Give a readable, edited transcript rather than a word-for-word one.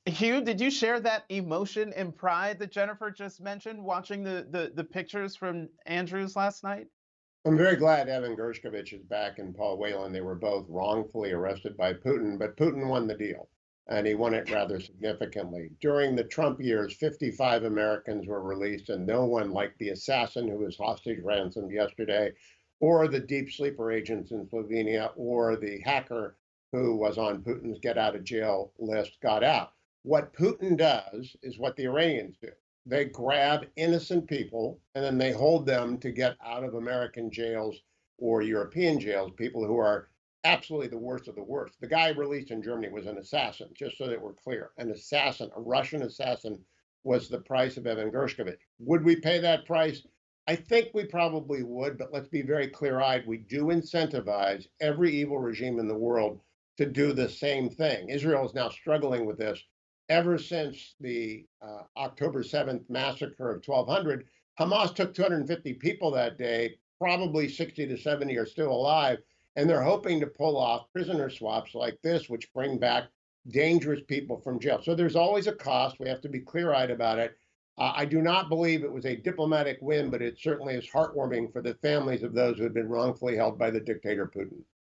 Hugh, did you share that emotion and pride that Jennifer just mentioned watching the pictures from Andrews last night? I'm very glad Evan Gershkovich is back and Paul Whelan. They were both wrongfully arrested by Putin, but Putin won the deal, and he won it rather significantly. During the Trump years, 55 Americans were released, and no one like the assassin who was hostage ransomed yesterday, or the deep sleeper agents in Slovenia, or the hacker who was on Putin's get out of jail list got out. What Putin does is what the Iranians do. They grab innocent people and then they hold them to get out of American jails or European jails, people who are absolutely the worst of the worst. The guy released in Germany was an assassin, just so that we're clear. An assassin, a Russian assassin, was the price of Evan Gershkovich. Would we pay that price? I think we probably would, but let's be very clear eyed. We do incentivize every evil regime in the world to do the same thing. Israel is now struggling with this ever since the October 7th massacre of 1200. Hamas took 250 people that day, probably 60 to 70 are still alive, and they're hoping to pull off prisoner swaps like this, which bring back dangerous people from jail. So there's always a cost. We have to be clear eyed about it. I do not believe it was a diplomatic win, but it certainly is heartwarming for the families of those who have been wrongfully held by the dictator Putin.